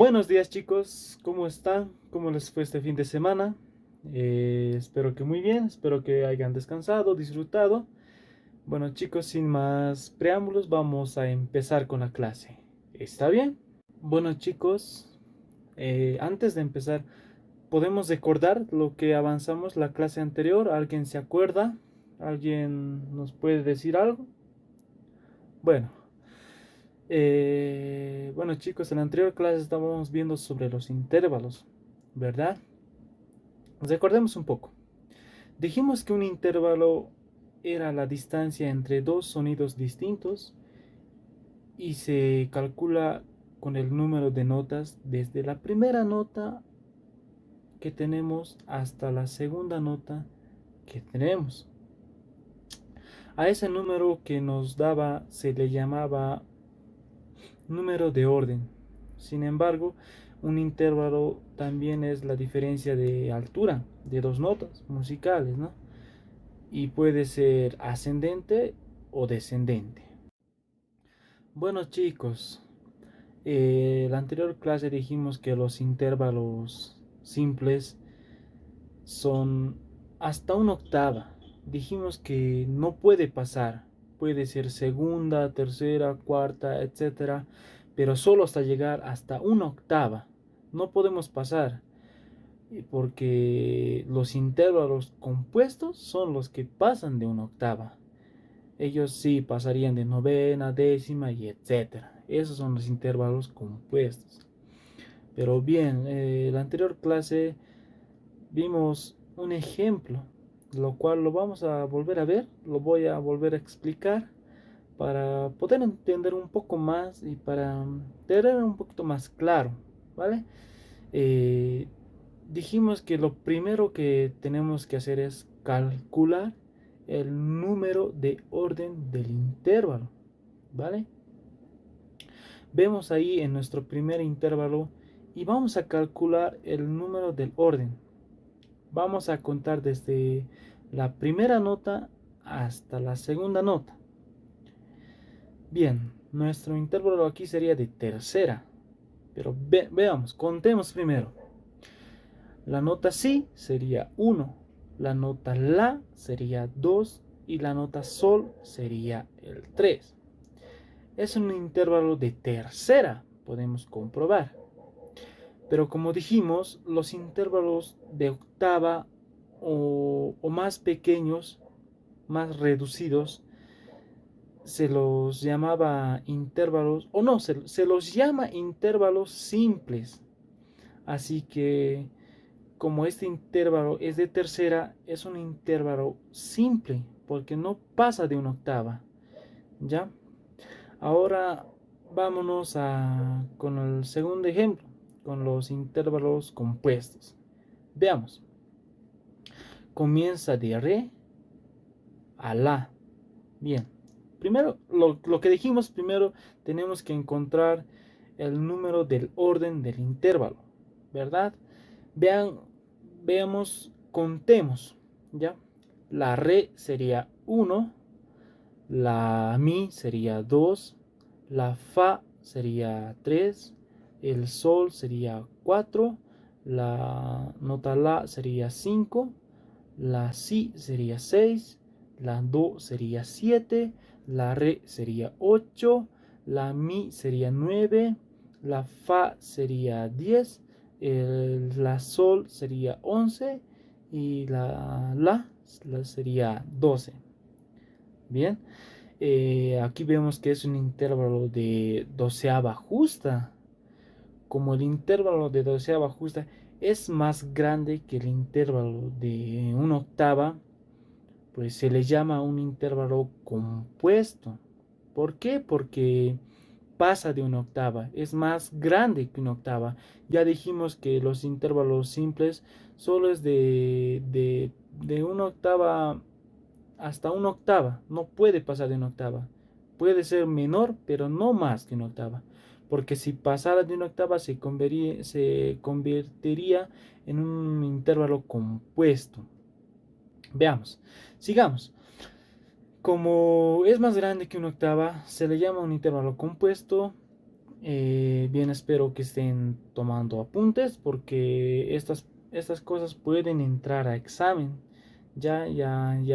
Buenos días chicos, ¿cómo están? ¿Cómo les fue este fin de semana? Espero que muy bien, espero que hayan descansado, disfrutado. Bueno chicos, sin más preámbulos, vamos a empezar con la clase. ¿Está bien? Bueno chicos, antes de empezar, ¿podemos recordar lo que avanzamos la clase anterior? ¿Alguien se acuerda? ¿Alguien nos puede decir algo? Bueno. Bueno chicos, en la anterior clase estábamos viendo sobre los intervalos, ¿verdad? Recordemos un poco. Dijimos que un intervalo era la distancia entre dos sonidos distintos y se calcula con el número de notas desde la primera nota que tenemos hasta la segunda nota que tenemos. A ese número que nos daba se le llamaba número de orden. Sin embargo, un intervalo también es la diferencia de altura de dos notas musicales, ¿no? Y puede ser ascendente o descendente. Bueno chicos, en la anterior clase dijimos que los intervalos simples son hasta una octava. Dijimos que no puede pasar, puede ser segunda, tercera, cuarta, etcétera, pero solo hasta llegar hasta una octava. No podemos pasar porque los intervalos compuestos son los que pasan de una octava. Ellos sí pasarían de novena, décima y etcétera. Esos son los intervalos compuestos. Pero bien, en la anterior clase vimos un ejemplo, lo cual lo vamos a volver a ver, lo voy a volver a explicar para poder entender un poco más y para tener un poquito más claro, ¿vale? Eh, Dijimos que lo primero que tenemos que hacer es calcular el número de orden del intervalo, ¿vale? Vemos ahí en nuestro primer intervalo y vamos a calcular el número del orden. Vamos a contar desde la primera nota hasta la segunda nota. Bien, nuestro intervalo aquí sería de tercera, pero veamos, contemos primero. La nota si sería 1, la nota la sería 2 y la nota sol sería el 3. Es un intervalo de tercera, podemos comprobar. Pero como dijimos, los intervalos de octava o más pequeños, más reducidos, se los llamaba intervalos, o no, se los llama intervalos simples. Así que como este intervalo es de tercera, es un intervalo simple, porque no pasa de una octava. ¿Ya? Ahora vámonos con el segundo ejemplo, con los intervalos compuestos. Veamos. Comienza de re a la. Bien. Primero, lo que dijimos primero, tenemos que encontrar el número del orden del intervalo, ¿verdad? Vean, veamos, contemos, ¿ya? La re sería 1, la mi sería 2, la fa sería 3, el sol sería 4, la nota la sería 5, la si sería 6, la do sería 7, la re sería 8, la mi sería 9, la fa sería 10, la sol sería 11 y la sería 12. Bien, aquí vemos que es un intervalo de doceava justa. Como el intervalo de doceava justa es más grande que el intervalo de una octava, pues se le llama un intervalo compuesto. ¿Por qué? Porque pasa de una octava, es más grande que una octava. Ya dijimos que los intervalos simples solo es de una octava hasta una octava, no puede pasar de una octava. Puede ser menor, pero no más que una octava. Porque si pasara de una octava se convertiría en un intervalo compuesto. Veamos, sigamos. Como es más grande que una octava, se le llama un intervalo compuesto Bien, espero que estén tomando apuntes porque estas cosas pueden entrar a examen. Ya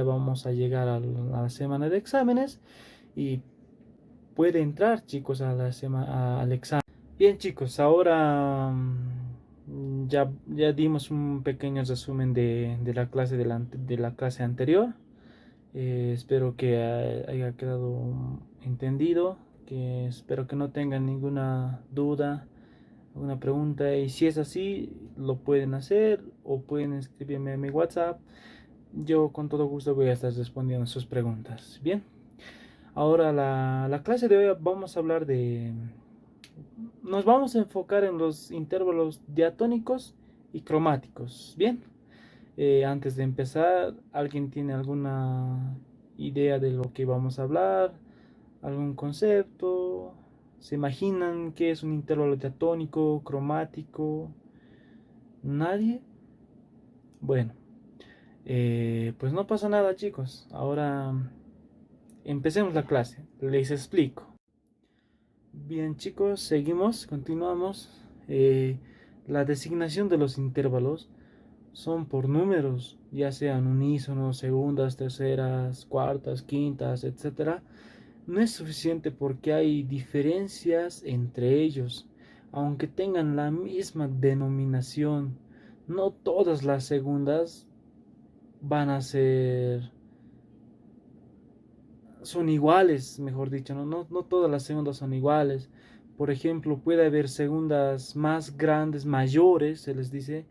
vamos a llegar a la semana de exámenes y puede entrar, chicos, al examen. Bien, chicos, ahora ya dimos un pequeño resumen de la clase de la clase anterior. Espero que haya quedado entendido, que espero que no tengan ninguna duda, alguna pregunta, y si es así, lo pueden hacer o pueden escribirme a mi WhatsApp. Yo con todo gusto voy a estar respondiendo sus preguntas. Bien, ahora la clase de hoy vamos a hablar nos vamos a enfocar en los intervalos diatónicos y cromáticos. Bien. Antes de empezar, ¿alguien tiene alguna idea de lo que vamos a hablar? ¿Algún concepto? ¿Se imaginan qué es un intervalo diatónico, cromático? ¿Nadie? Bueno, pues no pasa nada, chicos. Ahora empecemos la clase. Les explico. Bien, chicos, continuamos. La designación de los intervalos son por números, ya sean unísonos, segundas, terceras, cuartas, quintas, etcétera. No es suficiente porque hay diferencias entre ellos, aunque tengan la misma denominación. No todas las segundas van a ser son iguales, mejor dicho, no todas las segundas son iguales. Por ejemplo, puede haber segundas más grandes, mayores, se les dice,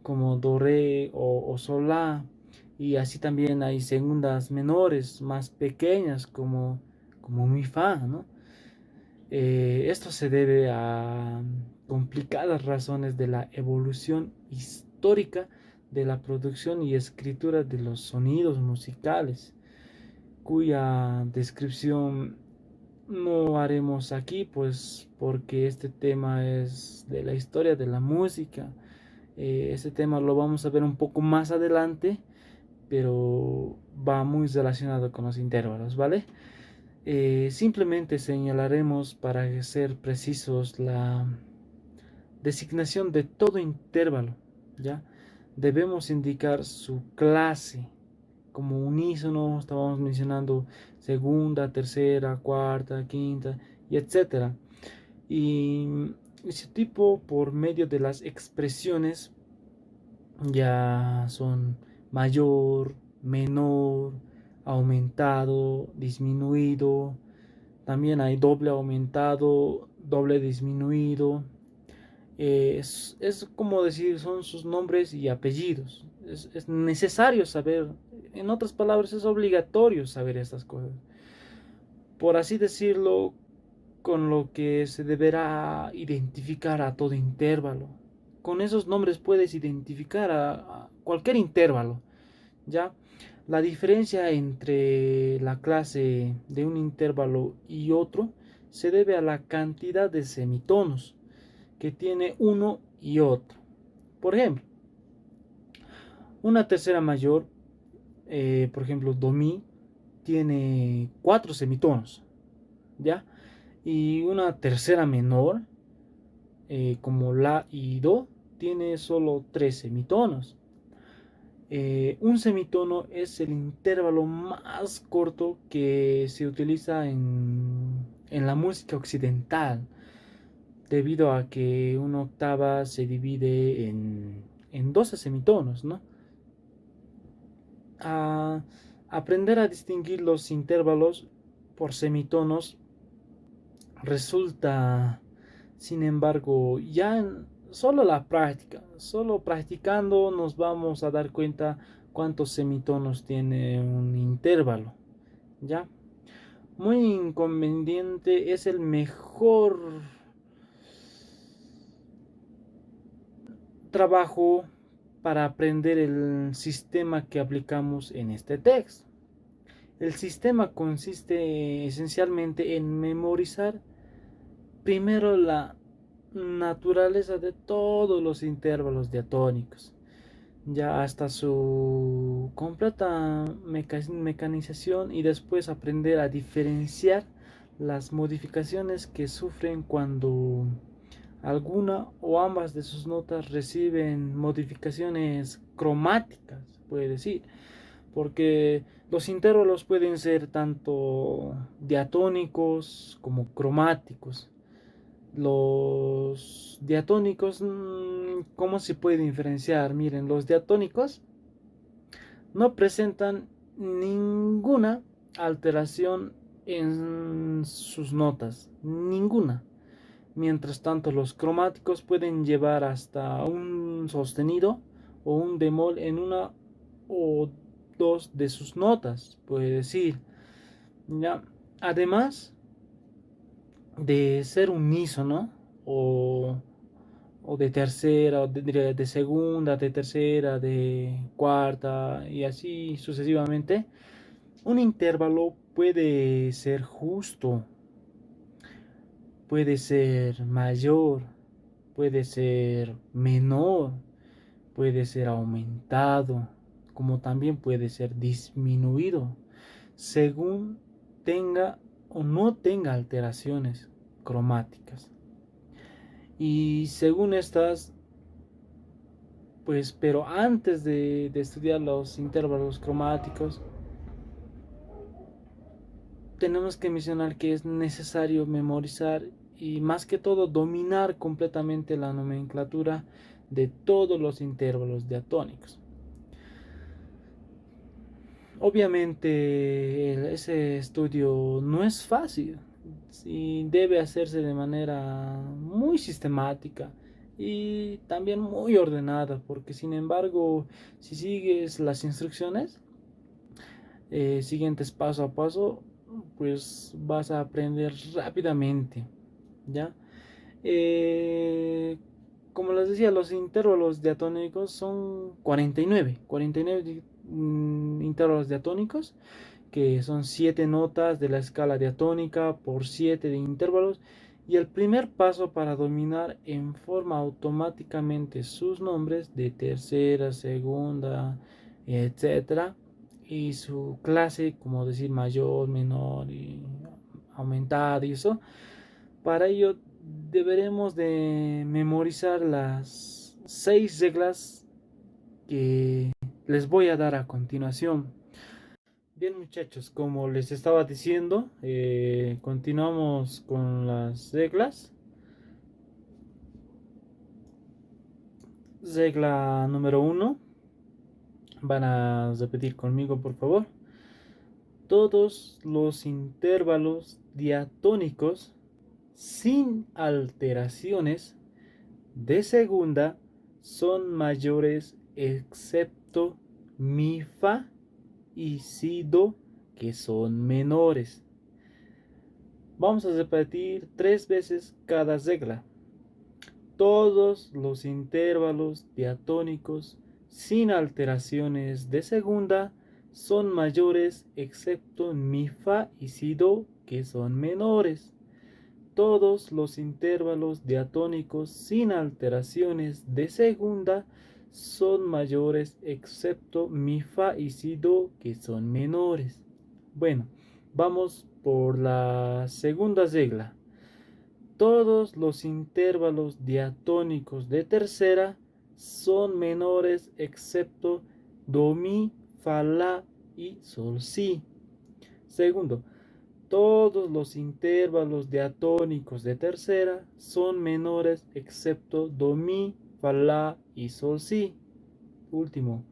como do, re o sol, la. Y así también hay segundas menores, más pequeñas, como mi, fa, ¿no? Esto se debe a complicadas razones de la evolución histórica de la producción y escritura de los sonidos musicales, cuya descripción no haremos aquí, pues porque este tema es de la historia de la música. Este tema lo vamos a ver un poco más adelante, pero va muy relacionado con los intervalos, ¿vale? Simplemente señalaremos, para ser precisos, la designación de todo intervalo, ¿ya? Debemos indicar su clase como unísono. Estábamos mencionando segunda, tercera, cuarta, quinta y etcétera. Y ese tipo, por medio de las expresiones, ya son mayor, menor, aumentado, disminuido. También hay doble aumentado, doble disminuido. Es como decir, son sus nombres y apellidos. Es necesario saber, en otras palabras, es obligatorio saber estas cosas. Por así decirlo, con lo que se deberá identificar a todo intervalo. Con esos nombres puedes identificar a cualquier intervalo, ¿ya? La diferencia entre la clase de un intervalo y otro se debe a la cantidad de semitonos que tiene uno y otro. Por ejemplo, una tercera mayor, por ejemplo, do, mi, tiene 4 semitonos, ¿ya? Y una tercera menor, como la y do, tiene solo 3 semitonos. Un semitono es el intervalo más corto que se utiliza en la música occidental, debido a que una octava se divide en 12 semitonos, ¿no? A aprender a distinguir los intervalos por semitonos resulta, sin embargo, solo la práctica, solo practicando nos vamos a dar cuenta cuántos semitonos tiene un intervalo, ¿ya? Muy inconveniente, es el mejor trabajo para aprender el sistema que aplicamos en este texto. El sistema consiste esencialmente en memorizar primero la naturaleza de todos los intervalos diatónicos, ya hasta su completa mecanización, y después aprender a diferenciar las modificaciones que sufren cuando alguna o ambas de sus notas reciben modificaciones cromáticas, puede decir, porque los intervalos pueden ser tanto diatónicos como cromáticos. Los diatónicos, ¿cómo se puede diferenciar? Miren, los diatónicos no presentan ninguna alteración en sus notas, ninguna. Mientras tanto, los cromáticos pueden llevar hasta un sostenido o un bemol en una o dos de sus notas, puede decir. ¿Ya? Además de ser unísono o, o de tercera, o de segunda, de tercera, de cuarta y así sucesivamente, un intervalo puede ser justo, puede ser mayor, puede ser menor, puede ser aumentado, como también puede ser disminuido, según tenga o no tenga alteraciones cromáticas. Y según estas, pues, pero antes de estudiar los intervalos cromáticos, tenemos que mencionar que es necesario memorizar y más que todo dominar completamente la nomenclatura de todos los intervalos diatónicos. Obviamente ese estudio no es fácil y debe hacerse de manera muy sistemática y también muy ordenada, porque sin embargo, si sigues las instrucciones siguientes paso a paso, pues vas a aprender rápidamente, ¿ya? Eh, Como les decía, los intervalos diatónicos son 49 intervalos diatónicos, que son 7 notas de la escala diatónica por 7 de intervalos. Y el primer paso para dominar en forma automáticamente sus nombres de tercera, segunda, etcétera, y su clase, como decir mayor, menor y aumentada y eso, para ello deberemos de memorizar las 6 reglas que les voy a dar a continuación. Bien muchachos, como les estaba diciendo, continuamos con las reglas. Regla número 1, van a repetir conmigo por favor. Todos los intervalos diatónicos sin alteraciones de segunda son mayores excepto mi fa y si do, que son menores. Vamos a repetir 3 veces cada regla. Todos los intervalos diatónicos sin alteraciones de segunda son mayores excepto mi fa y si do, que son menores. Todos los intervalos diatónicos sin alteraciones de segunda son mayores excepto mi fa y si do, que son menores. Bueno, vamos por la segunda regla. Todos los intervalos diatónicos de tercera son menores excepto do, mi, fa, la y sol, si. Segundo, todos los intervalos diatónicos de tercera son menores excepto do, mi, fa, la y sol, si. Último,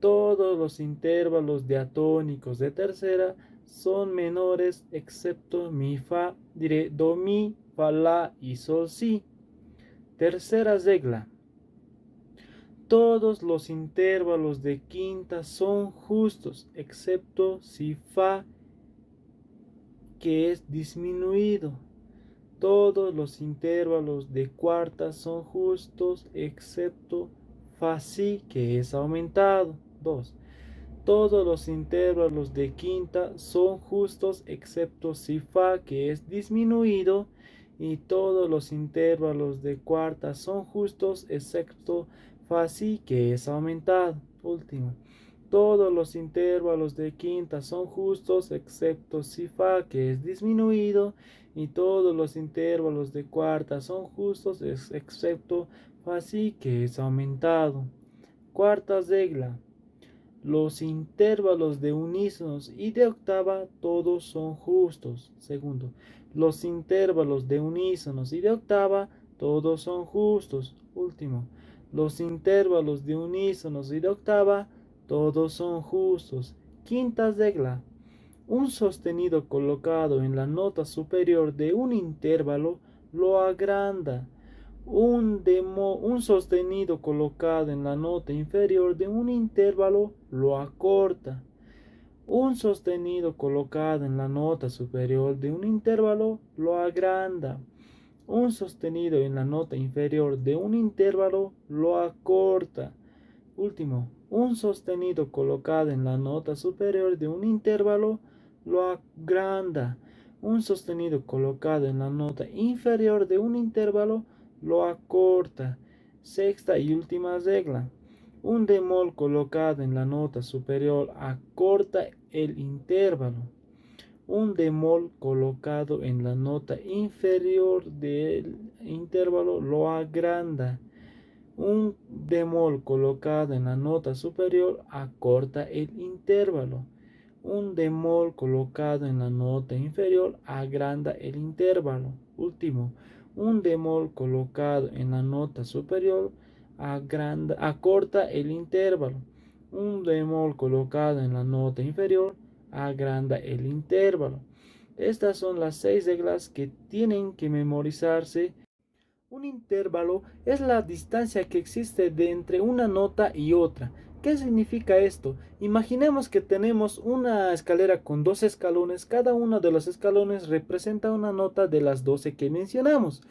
todos los intervalos diatónicos de tercera son menores excepto mi, fa, do, mi, fa, la y sol, si. Tercera regla. Todos los intervalos de quinta son justos excepto si fa, que es disminuido. Todos los intervalos de cuarta son justos excepto fa si, que es aumentado. 2. Todos los intervalos de quinta son justos excepto si fa, que es disminuido. Y todos los intervalos de cuarta son justos excepto fa si, que es aumentado. Último. Todos los intervalos de quinta son justos excepto si fa, que es disminuido, y todos los intervalos de cuarta son justos excepto fa si, que es aumentado. Cuarta regla. Los intervalos de unísonos y de octava todos son justos. Segundo, los intervalos de unísonos y de octava todos son justos. Último, los intervalos de unísonos y de octava todos son justos. Quinta regla. Un sostenido colocado en la nota superior de un intervalo lo agranda. Un sostenido colocado en la nota inferior de un intervalo lo acorta. Un sostenido colocado en la nota superior de un intervalo lo agranda. Un sostenido en la nota inferior de un intervalo lo acorta. Último, un sostenido colocado en la nota superior de un intervalo lo agranda. Un sostenido colocado en la nota inferior de un intervalo lo acorta. Sexta y última regla. Un bemol colocado en la nota superior acorta el intervalo. Un bemol colocado en la nota inferior del intervalo lo agranda. Un bemol colocado en la nota superior acorta el intervalo. Un bemol colocado en la nota inferior agranda el intervalo. Último, un bemol colocado en la nota superior acorta el intervalo. Un bemol colocado en la nota inferior agranda el intervalo. Estas son las 6 reglas que tienen que memorizarse. Un intervalo es la distancia que existe entre una nota y otra. ¿Qué significa esto? Imaginemos que tenemos una escalera con 2 escalones. Cada uno de los escalones representa una nota de las 12 que mencionamos.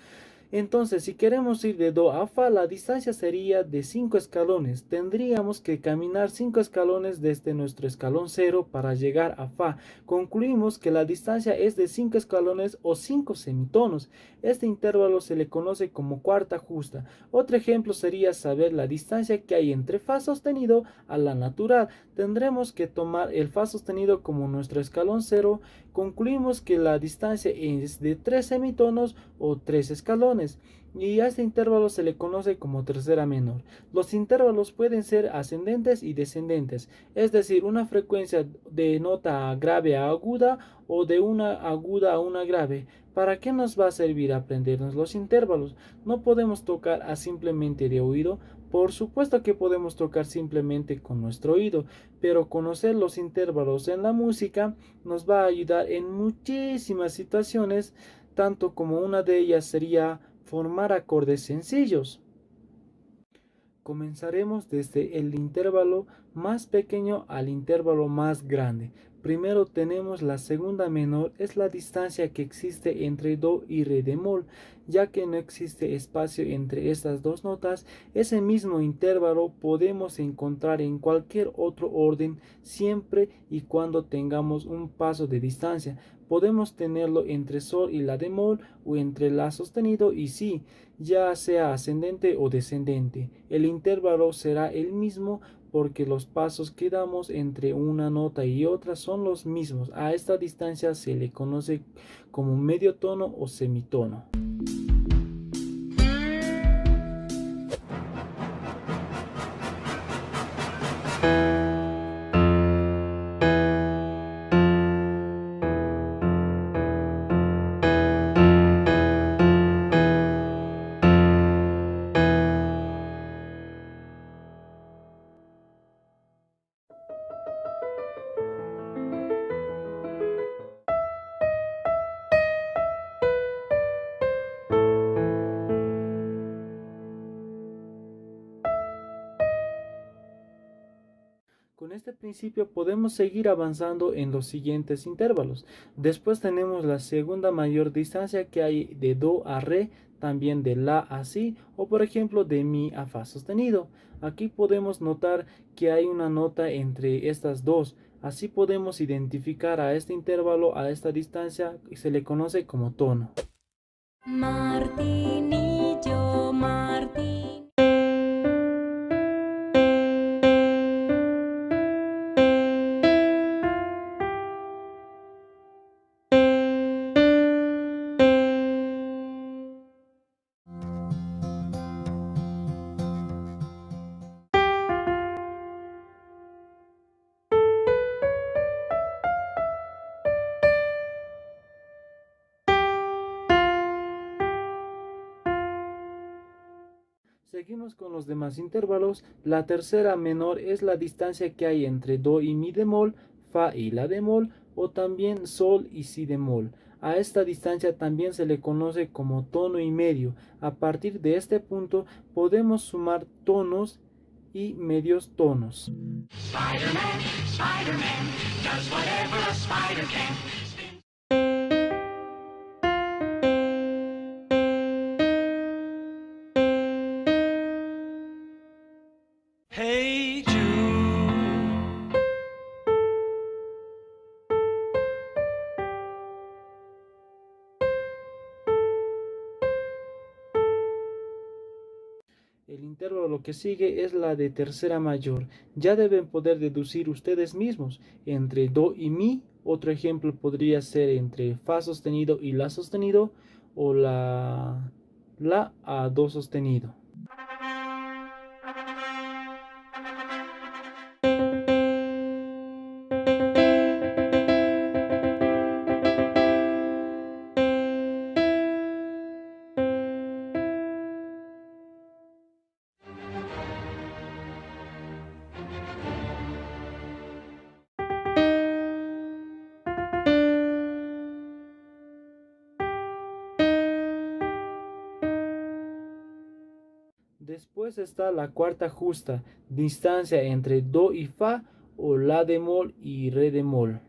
Entonces, si queremos ir de do a fa, la distancia sería de 5 escalones. Tendríamos que caminar 5 escalones desde nuestro escalón 0 para llegar a fa. Concluimos que la distancia es de 5 escalones o 5 semitonos. Este intervalo se le conoce como cuarta justa. Otro ejemplo sería saber la distancia que hay entre fa sostenido a la natural. Tendremos que tomar el fa sostenido como nuestro escalón 0. Concluimos que la distancia es de 3 semitonos o 3 escalones, y a este intervalo se le conoce como tercera menor. Los intervalos pueden ser ascendentes y descendentes, es decir, una frecuencia de nota grave a aguda o de una aguda a una grave. ¿Para qué nos va a servir aprendernos los intervalos? No podemos tocar a simplemente de oído. Por supuesto que podemos tocar simplemente con nuestro oído, pero conocer los intervalos en la música nos va a ayudar en muchísimas situaciones, tanto como una de ellas sería formar acordes sencillos. Comenzaremos desde el intervalo más pequeño al intervalo más grande. Primero tenemos la segunda menor, es la distancia que existe entre do y re bemol. Ya que no existe espacio entre estas dos notas, ese mismo intervalo podemos encontrar en cualquier otro orden siempre y cuando tengamos un paso de distancia. Podemos tenerlo entre sol y la bemol o entre la sostenido y si, ya sea ascendente o descendente. El intervalo será el mismo porque los pasos que damos entre una nota y otra son los mismos. A esta distancia se le conoce como medio tono o semitono. Con este principio podemos seguir avanzando en los siguientes intervalos. Después tenemos la segunda mayor distancia que hay de do a re, también de la a si, o por ejemplo de mi a fa sostenido. Aquí podemos notar que hay una nota entre estas dos. Así podemos identificar a este intervalo, a esta distancia, y se le conoce como tono. Martinillo, Martinillo. Seguimos con los demás intervalos. La tercera menor es la distancia que hay entre do y mi bemol, fa y la bemol, o también sol y si bemol. A esta distancia también se le conoce como tono y medio. A partir de este punto podemos sumar tonos y medios tonos. Spider-Man, Spider-Man, does whatever a spider can. Hey Jude. El intervalo que sigue es la de tercera mayor. Ya deben poder deducir ustedes mismos entre do y mi. Otro ejemplo podría ser entre fa sostenido y la sostenido, o la a do sostenido. Después está la cuarta justa, distancia entre do y fa, o la bemol y re bemol.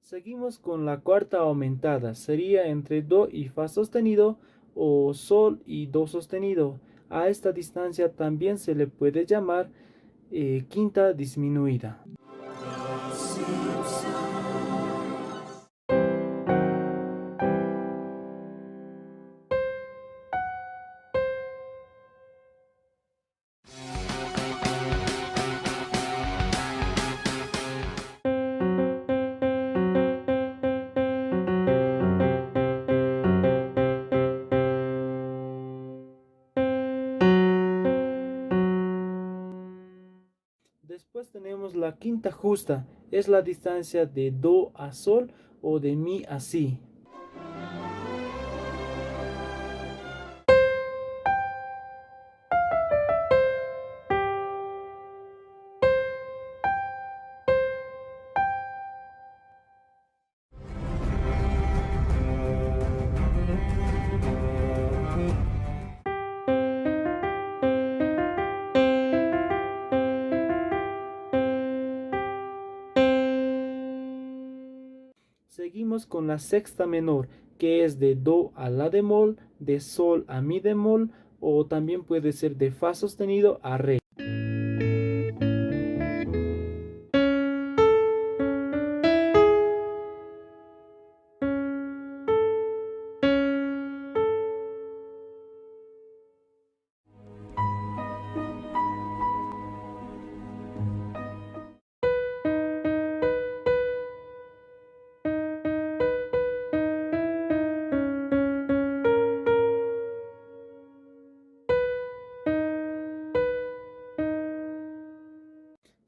Seguimos con la cuarta aumentada, sería entre do y fa sostenido, o sol y do sostenido. A esta distancia también se le puede llamar quinta disminuida. Después tenemos la quinta justa, es la distancia de do a sol o de mi a si. Seguimos con la sexta menor, que es de do a la bemol, de sol a mi bemol, o también puede ser de fa sostenido a re.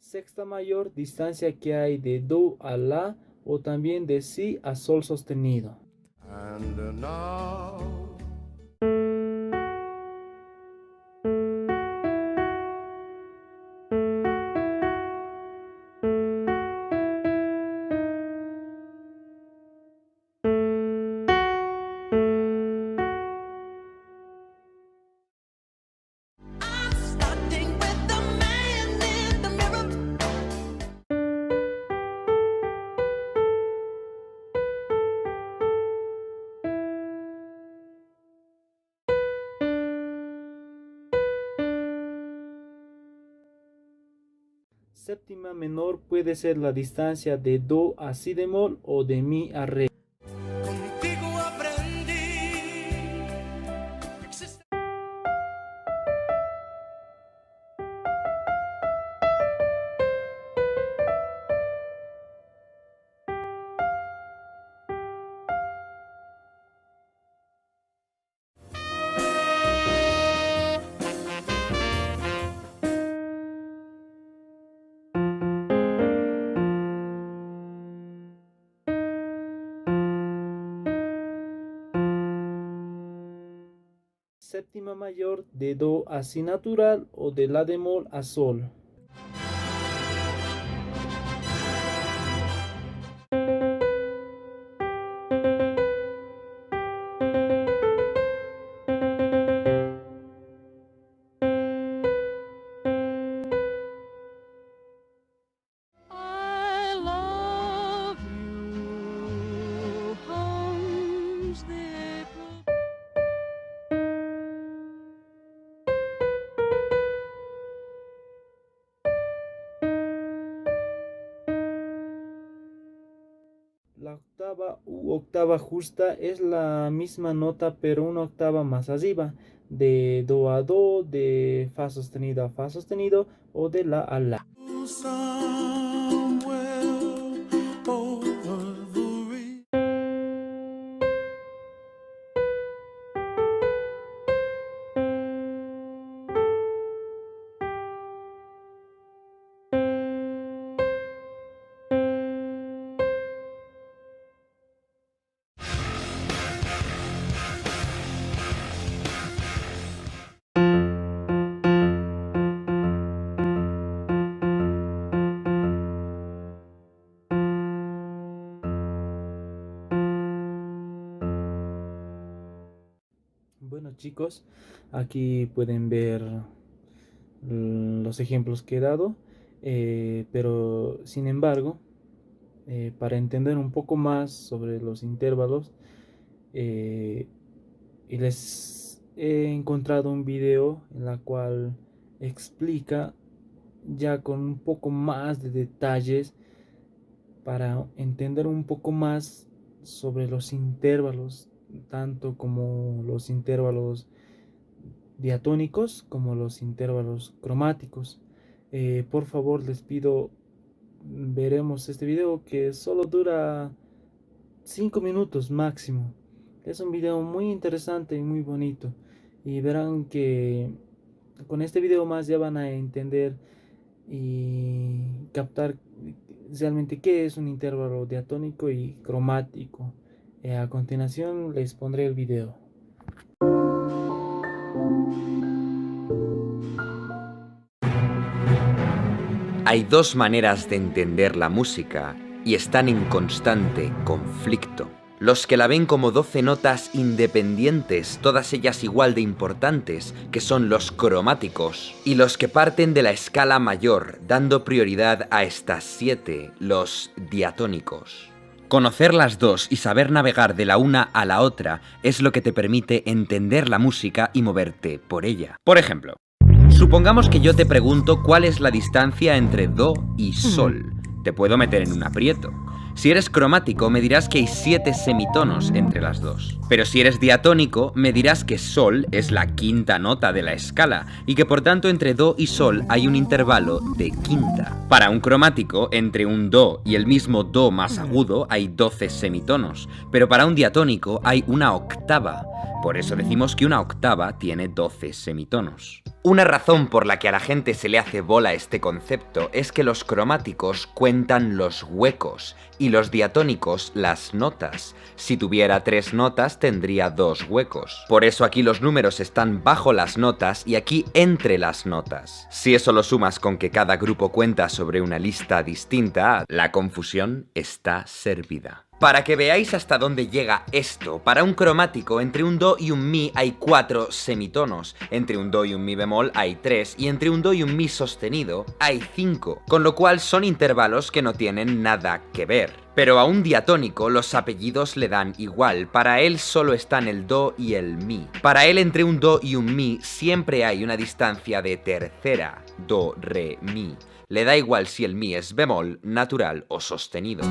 Sexta mayor, distancia que hay de do a la, o también de si a sol sostenido. And now... Séptima menor puede ser la distancia de do a si bemol o de mi a re. Contigo aprendí. séptima mayor de do a si natural o de la bemol a sol. La octava u octava justa es la misma nota pero una octava más arriba, de do a do, de fa sostenido a fa sostenido o de la a la. Bueno chicos, aquí pueden ver los ejemplos que he dado, pero sin embargo, para entender un poco más sobre los intervalos, y les he encontrado un video en la cual explica ya con un poco más de detalles para entender un poco más sobre los intervalos, tanto como los intervalos diatónicos como los intervalos cromáticos. Por favor les pido, veremos este video que solo dura 5 minutos máximo. Es un video muy interesante y muy bonito, y verán que con este video más ya van a entender y captar realmente qué es un intervalo diatónico y cromático. A continuación les pondré el video. Hay dos maneras de entender la música y están en constante conflicto. Los que la ven como 12 notas independientes, todas ellas igual de importantes, que son los cromáticos, y los que parten de la escala mayor, dando prioridad a estas 7, los diatónicos. Conocer las dos y saber navegar de la una a la otra es lo que te permite entender la música y moverte por ella. Por ejemplo, supongamos que yo te pregunto cuál es la distancia entre do y sol. Te puedo meter en un aprieto. Si eres cromático, me dirás que hay 7 semitonos entre las dos. Pero si eres diatónico, me dirás que sol es la quinta nota de la escala y que por tanto entre do y sol hay un intervalo de quinta. Para un cromático, entre un do y el mismo do más agudo hay 12 semitonos, pero para un diatónico hay una octava. Por eso decimos que una octava tiene 12 semitonos. Una razón por la que a la gente se le hace bola este concepto es que los cromáticos cuentan los huecos y los diatónicos las notas. Si tuviera 3 notas tendría 2 huecos. Por eso aquí los números están bajo las notas y aquí entre las notas. Si eso lo sumas con que cada grupo cuenta sobre una lista distinta, la confusión está servida. Para que veáis hasta dónde llega esto, para un cromático entre un do y un mi hay 4 semitonos, entre un do y un mi bemol hay 3 y entre un do y un mi sostenido hay 5, con lo cual son intervalos que no tienen nada que ver. Pero a un diatónico los apellidos le dan igual, para él solo están el do y el mi. Para él entre un do y un mi siempre hay una distancia de tercera, do, re, mi. Le da igual si el mi es bemol, natural o sostenido.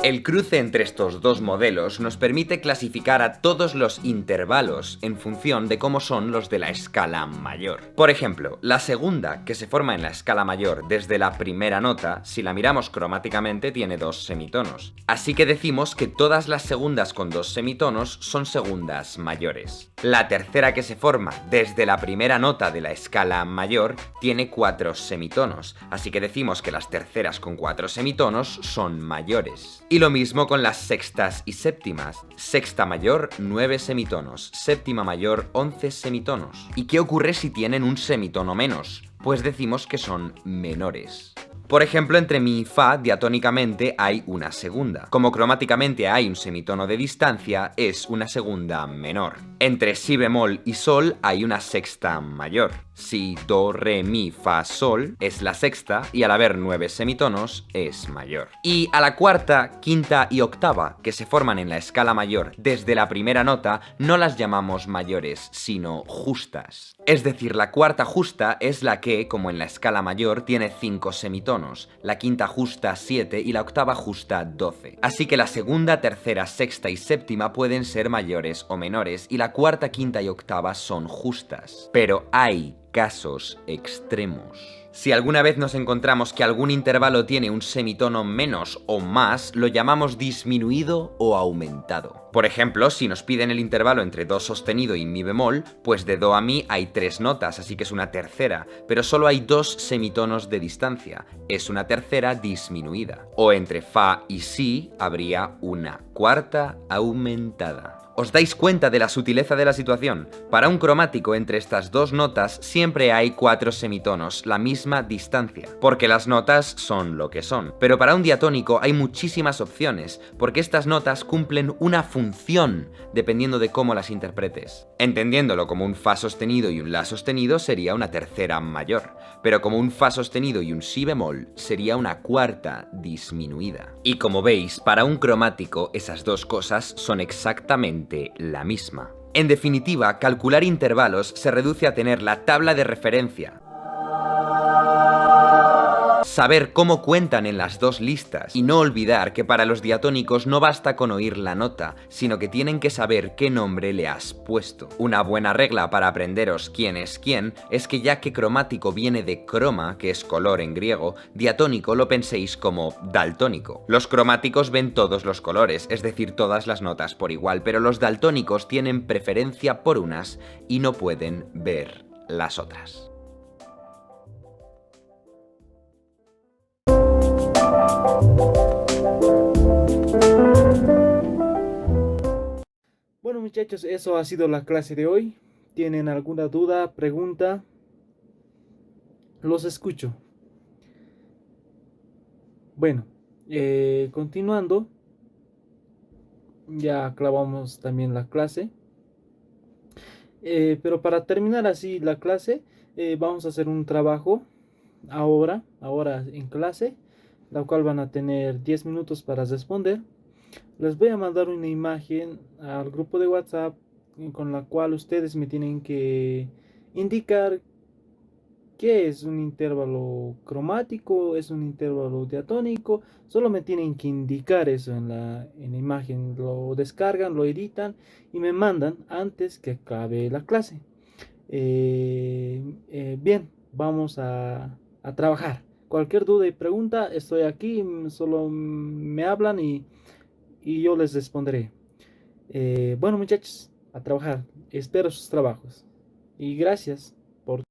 El cruce entre estos dos modelos nos permite clasificar a todos los intervalos en función de cómo son los de la escala mayor. Por ejemplo, la segunda, que se forma en la escala mayor desde la primera nota, si la miramos cromáticamente tiene 2 semitonos. Así que decimos que todas las segundas con 2 semitonos son segundas mayores. La tercera, que se forma desde la primera nota de la escala mayor, tiene 4 semitonos, así que decimos que las terceras con 4 semitonos son mayores. Y lo mismo con las sextas y séptimas. Sexta mayor, 9 semitonos. Séptima mayor, 11 semitonos. ¿Y qué ocurre si tienen un semitono menos? Pues decimos que son menores. Por ejemplo, entre mi y fa, diatónicamente, hay una segunda. Como cromáticamente hay un semitono de distancia, es una segunda menor. Entre si bemol y sol hay una sexta mayor. Si, do, re, mi, fa, sol es la sexta y al haber 9 semitonos es mayor. Y a la cuarta, quinta y octava, que se forman en la escala mayor desde la primera nota, no las llamamos mayores, sino justas. Es decir, la cuarta justa es la que, como en la escala mayor, tiene 5 semitonos, la quinta justa 7 y la octava justa 12. Así que la segunda, tercera, sexta y séptima pueden ser mayores o menores y la cuarta, quinta y octava son justas. Pero hay casos extremos. Si alguna vez nos encontramos que algún intervalo tiene un semitono menos o más, lo llamamos disminuido o aumentado. Por ejemplo, si nos piden el intervalo entre do sostenido y mi bemol, pues de do a mi hay 3 notas, así que es una tercera, pero solo hay 2 semitonos de distancia, es una tercera disminuida. O entre fa y si habría una cuarta aumentada. ¿Os dais cuenta de la sutileza de la situación? Para un cromático entre estas dos notas siempre hay 4 semitonos, la misma distancia, porque las notas son lo que son. Pero para un diatónico hay muchísimas opciones, porque estas notas cumplen una función, dependiendo de cómo las interpretes. Entendiéndolo como un fa sostenido y un la sostenido sería una tercera mayor, pero como un fa sostenido y un si bemol sería una cuarta disminuida. Y como veis, para un cromático esas dos cosas son exactamente la misma. En definitiva, calcular intervalos se reduce a tener la tabla de referencia, saber cómo cuentan en las dos listas y no olvidar que para los diatónicos no basta con oír la nota, sino que tienen que saber qué nombre le has puesto. Una buena regla para aprenderos quién es quién es que ya que cromático viene de croma, que es color en griego, diatónico lo penséis como daltónico. Los cromáticos ven todos los colores, es decir, todas las notas por igual, pero los daltónicos tienen preferencia por unas y no pueden ver las otras. Bueno, muchachos, eso ha sido la clase de hoy. ¿Tienen alguna duda, pregunta? Los escucho. Bueno, continuando, ya clavamos también la clase. Pero para terminar así la clase, vamos a hacer un trabajo ahora en clase, la cual van a tener 10 minutos para responder. Les voy a mandar una imagen al grupo de WhatsApp con la cual ustedes me tienen que indicar qué es un intervalo cromático, es un intervalo diatónico. Solo me tienen que indicar eso en la imagen. Lo descargan, lo editan y me mandan antes que acabe la clase. Bien, vamos a trabajar. Cualquier duda y pregunta, estoy aquí. Solo me hablan y yo les responderé. Bueno, muchachos, a trabajar. Espero sus trabajos. Y gracias por